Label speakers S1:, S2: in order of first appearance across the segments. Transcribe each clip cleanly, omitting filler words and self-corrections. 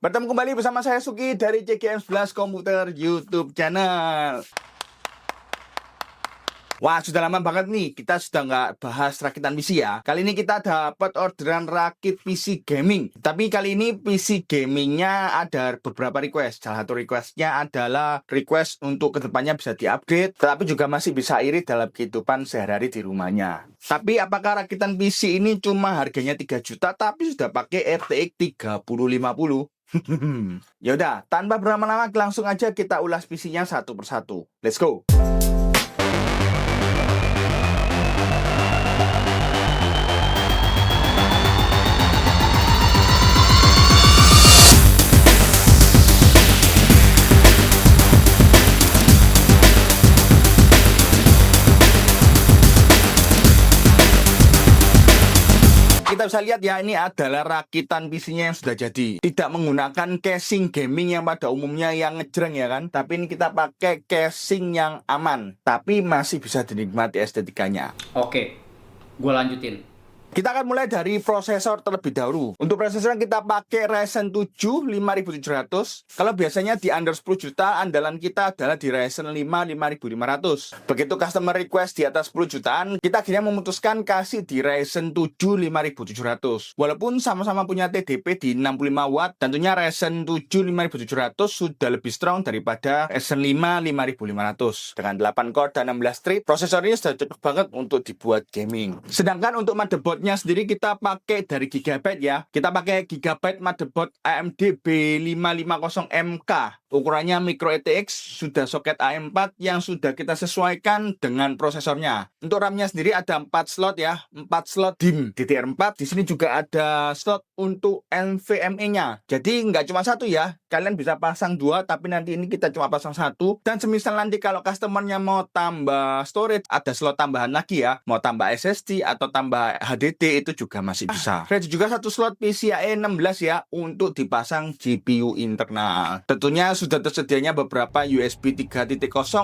S1: Bertemu kembali bersama saya Suki dari CGM11 Komputer YouTube channel. Wah, sudah lama banget nih kita sudah nggak bahas rakitan PC ya. Kali ini kita dapat orderan rakit PC gaming. Tapi kali ini PC gamingnya ada beberapa request. Salah satu requestnya adalah request untuk kedepannya bisa diupgrade, tapi juga masih bisa irit dalam kehidupan sehari-hari di rumahnya. Tapi apakah rakitan PC ini cuma harganya 3 juta tapi sudah pakai RTX 3050? Yaudah, tanpa berlama-lama langsung aja kita ulas PC-nya satu persatu. Let's go! Kita bisa lihat ya, ini adalah rakitan PC-nya yang sudah jadi. Tidak menggunakan casing gaming yang pada umumnya yang ngejreng ya kan. Tapi ini kita pakai casing yang aman. Tapi masih bisa dinikmati estetikanya.
S2: Oke, gue lanjutin.
S1: Kita akan mulai dari prosesor terlebih dahulu. Untuk prosesor kita pakai Ryzen 7 5700. Kalau biasanya di under 10 juta, andalan kita adalah di Ryzen 5 5500. Begitu customer request di atas 10 jutaan, kita akhirnya memutuskan kasih di Ryzen 7 5700. Walaupun sama-sama punya TDP di 65 watt, tentunya Ryzen 7 5700 sudah lebih strong daripada Ryzen 5 5500. Dengan 8 core dan 16 thread, prosesor ini sudah cocok banget untuk dibuat gaming. Sedangkan untuk motherboard sendiri kita pakai dari Gigabyte ya. Kita pakai Gigabyte motherboard AMD B550MK. Ukurannya micro ATX, sudah soket AM4 yang sudah kita sesuaikan dengan prosesornya. Untuk RAM-nya sendiri ada 4 slot ya, 4 slot DIMM DDR4. Di sini juga ada slot untuk NVMe-nya. Jadi nggak cuma satu ya, kalian bisa pasang 2, tapi nanti ini kita cuma pasang 1. Dan semisal nanti kalau customernya mau tambah storage, ada slot tambahan lagi ya. Mau tambah SSD atau tambah HDD itu juga masih bisa. Ada juga satu slot PCIe 16 ya untuk dipasang GPU internal. Tentunya sudah tersedianya beberapa USB 3.0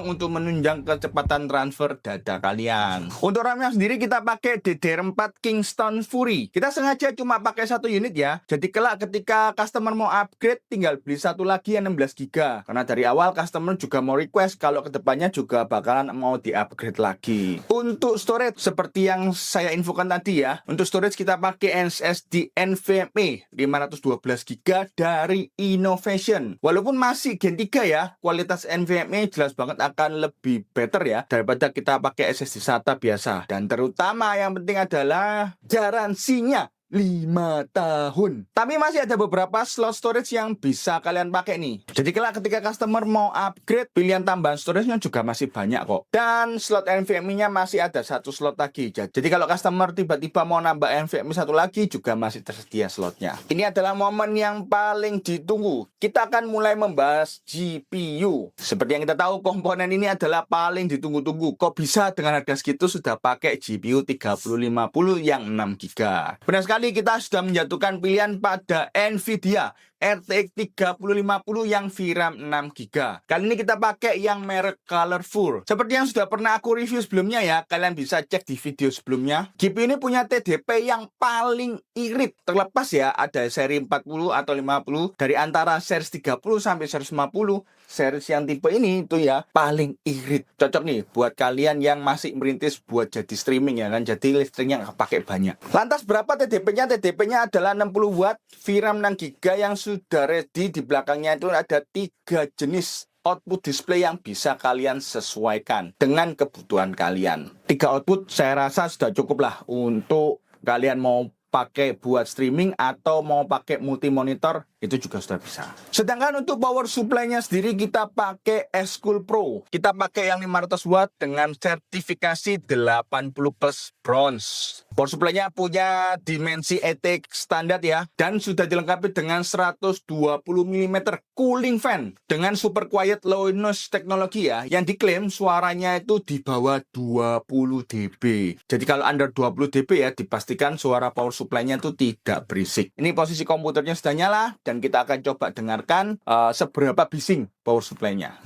S1: untuk menunjang kecepatan transfer data kalian. Untuk RAM-nya sendiri kita pakai DDR4 Kingston Fury. Kita sengaja cuma pakai satu unit ya. Jadi kelak ketika customer mau upgrade tinggal beli satu lagi yang 16 GB. Karena dari awal customer juga mau request kalau kedepannya juga bakalan mau di-upgrade lagi. Untuk storage seperti yang saya infokan tadi ya. Untuk storage kita pakai SSD NVMe 512 GB dari Innovation. Walaupun masih Gen 3 ya, kualitas NVMe jelas banget akan lebih better ya daripada kita pakai SSD SATA biasa. Dan terutama yang penting adalah garansinya 5 tahun. Tapi masih ada beberapa slot storage yang bisa kalian pakai nih. Jadi kelak ketika customer mau upgrade, pilihan tambahan storage-nya juga masih banyak kok. Dan slot NVMe-nya masih ada satu slot lagi. Jadi kalau customer tiba-tiba mau nambah NVMe satu lagi, juga masih tersedia slotnya. Ini adalah momen yang paling ditunggu. Kita akan mulai membahas GPU. Seperti yang kita tahu, komponen ini adalah paling ditunggu-tunggu. Kok bisa dengan harga segitu sudah pakai GPU 3050 yang 6 GB? Benar sekali, kita sudah menjatuhkan pilihan pada Nvidia RTX 3050 yang VRAM 6 GB. Kali ini kita pakai yang merek Colorful. Seperti yang sudah pernah aku review sebelumnya ya, kalian bisa cek di video sebelumnya. GPU ini punya TDP yang paling irit. Terlepas ya, ada seri 40 atau 50. Dari antara series 30 sampai series 50, series yang tipe ini itu ya paling irit. Cocok nih buat kalian yang masih merintis buat jadi streaming ya kan. Jadi listriknya nggak pakai banyak. Lantas berapa TDP-nya? TDP-nya adalah 60 watt, VRAM 6 GB yang sudah ready. Di belakangnya itu ada 3 jenis output display yang bisa kalian sesuaikan dengan kebutuhan kalian. 3 output saya rasa sudah cukup lah untuk kalian mau pakai buat streaming atau mau pakai multi monitor, itu juga sudah bisa. Sedangkan untuk power supply-nya sendiri kita pakai S-Cool Pro. Kita pakai yang 500 watt dengan sertifikasi 80 plus bronze. Power supply-nya punya dimensi ETX standar ya, dan sudah dilengkapi dengan 120 mm cooling fan dengan super quiet low noise teknologi ya, yang diklaim suaranya itu di bawah 20 dB. Jadi kalau under 20 dB ya, dipastikan suara power supply-nya itu tidak berisik. Ini posisi komputernya sudah nyala dan kita akan coba dengarkan seberapa bising power supply-nya.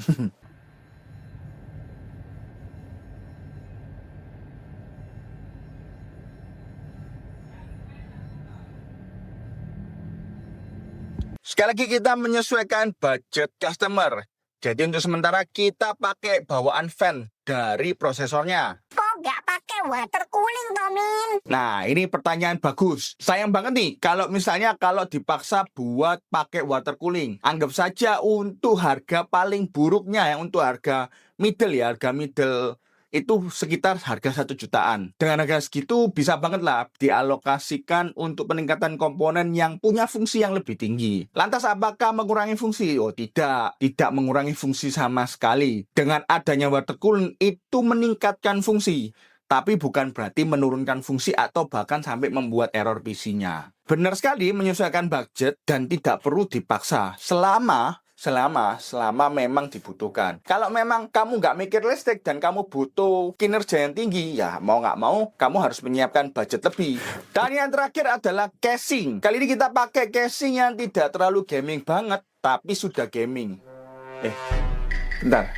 S1: Sekali lagi kita menyesuaikan budget customer. Jadi untuk sementara kita pakai bawaan fan dari prosesornya.
S3: Kok nggak pakai water cooling, Tomin?
S1: Nah, ini pertanyaan bagus. Sayang banget nih, kalau misalnya dipaksa buat pakai water cooling. Anggap saja untuk harga paling buruknya, yang untuk harga middle itu sekitar harga 1 jutaan. Dengan harga segitu bisa banget lah dialokasikan untuk peningkatan komponen yang punya fungsi yang lebih tinggi. Lantas apakah mengurangi fungsi? Oh tidak mengurangi fungsi sama sekali. Dengan adanya water cooling itu meningkatkan fungsi, tapi bukan berarti menurunkan fungsi atau bahkan sampai membuat error PC-nya. Benar sekali menyesuaikan budget dan tidak perlu dipaksa selama memang dibutuhkan. Kalau memang kamu nggak mikir listrik dan kamu butuh kinerja yang tinggi, ya mau nggak mau kamu harus menyiapkan budget lebih. Dan yang terakhir adalah casing. Kali ini kita pakai casing yang tidak terlalu gaming banget, tapi sudah gaming. Bentar.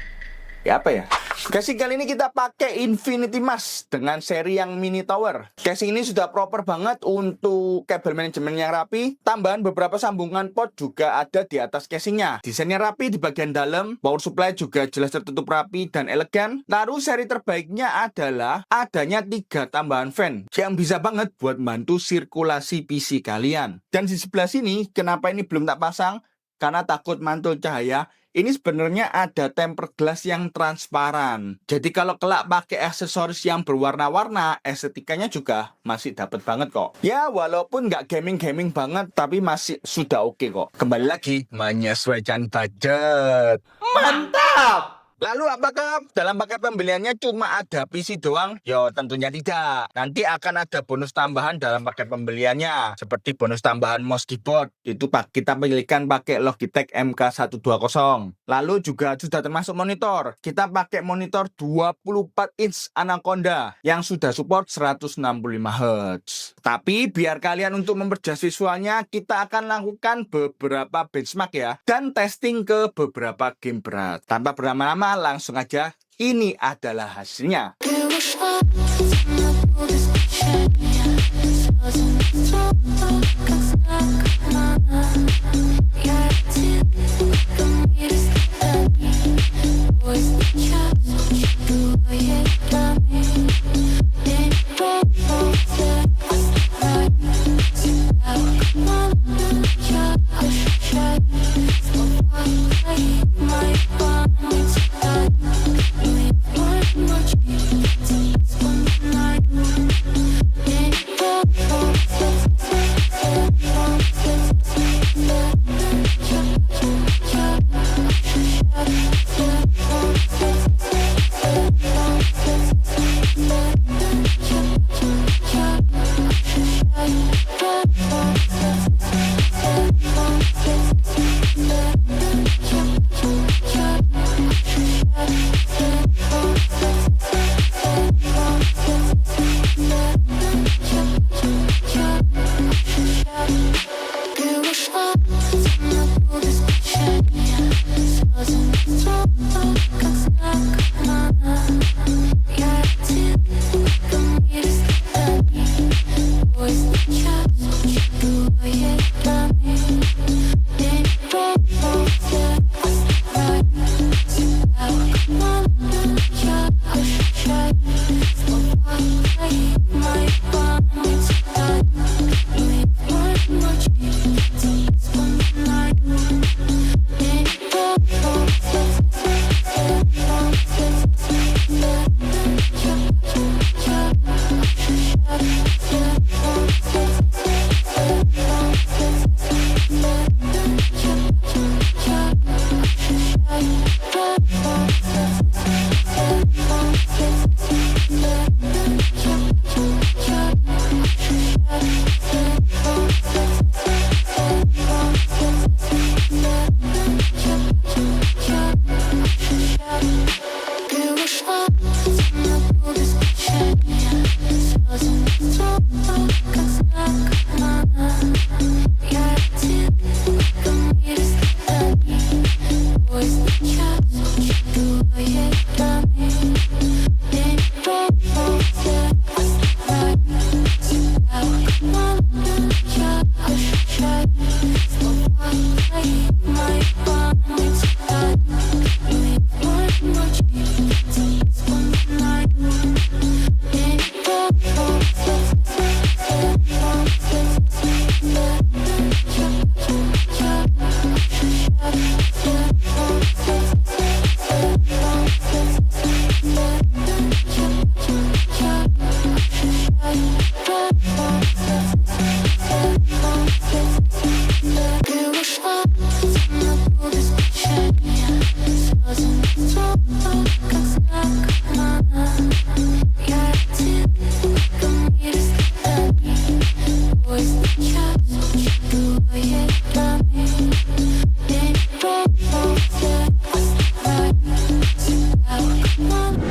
S1: Ya apa ya? Casing kali ini kita pakai Infinity Mask dengan seri yang mini tower. Casing ini sudah proper banget untuk kabel manajemen yang rapi. Tambahan beberapa sambungan port juga ada di atas casingnya. Desainnya rapi di bagian dalam. Power supply juga jelas tertutup rapi dan elegan. Lalu seri terbaiknya adalah adanya 3 tambahan fan yang bisa banget buat bantu sirkulasi PC kalian. Dan di sebelah sini, kenapa ini belum tak pasang? Karena takut mantul cahaya. Ini sebenarnya ada tempered glass yang transparan. Jadi kalau kelak pakai aksesoris yang berwarna-warna, estetikanya juga masih dapat banget kok. Ya walaupun nggak gaming-gaming banget, tapi masih sudah oke kok. Kembali lagi, menyesuaikan budget. Mantap! Lalu apakah dalam paket pembeliannya cuma ada PC doang? Yo tentunya tidak. Nanti akan ada bonus tambahan dalam paket pembeliannya. Seperti bonus tambahan mouse keyboard. Itu kita pilihkan pakai Logitech MK120. Lalu juga sudah termasuk monitor. Kita pakai monitor 24 inch Anaconda yang sudah support 165 Hz. Tapi biar kalian untuk memperjelas visualnya, kita akan lakukan beberapa benchmark ya. Dan testing ke beberapa game berat. Tanpa berlama-lama, langsung aja, ini adalah hasilnya.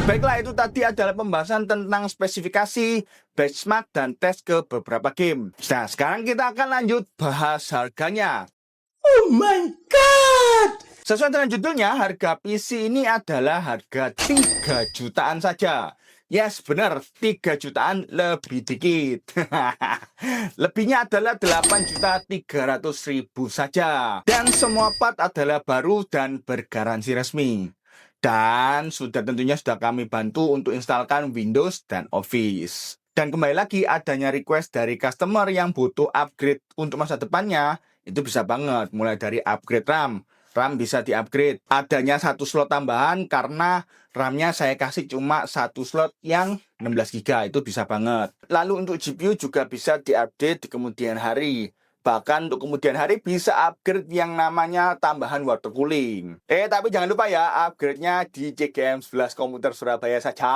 S1: Baiklah, itu tadi adalah pembahasan tentang spesifikasi, benchmark, dan tes ke beberapa game. Nah, sekarang kita akan lanjut bahas harganya.
S4: Oh my god!
S1: Sesuai dengan judulnya, harga PC ini adalah harga 3 jutaan saja. Yes, benar, 3 jutaan lebih dikit. Lebihnya adalah 8.300.000 saja. Dan semua part adalah baru dan bergaransi resmi. Dan tentunya sudah kami bantu untuk instalkan Windows dan Office. Dan kembali lagi, adanya request dari customer yang butuh upgrade untuk masa depannya, itu bisa banget. Mulai dari upgrade RAM. RAM bisa di-upgrade. Adanya 1 slot tambahan karena RAM-nya saya kasih cuma 1 slot yang 16 GB. Itu bisa banget. Lalu untuk GPU juga bisa di-update di kemudian hari. Bahkan untuk kemudian hari bisa upgrade yang namanya tambahan water cooling. Tapi jangan lupa ya, upgrade-nya di CGM 11 Komputer Surabaya saja.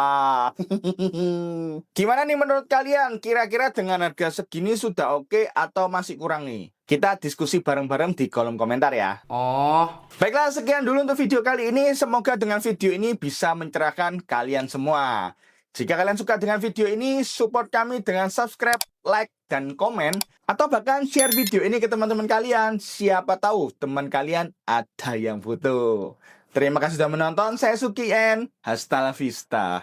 S1: Gimana nih menurut kalian? Kira-kira dengan harga segini sudah oke atau masih kurang nih? Kita diskusi bareng-bareng di kolom komentar ya.
S2: Oh,
S1: Baiklah, sekian dulu untuk video kali ini. Semoga dengan video ini bisa mencerahkan kalian semua. Jika kalian suka dengan video ini, support kami dengan subscribe, like, dan komen. Atau bahkan share video ini ke teman-teman kalian. Siapa tahu teman kalian ada yang butuh. Terima kasih sudah menonton. Saya Suki and hasta la vista.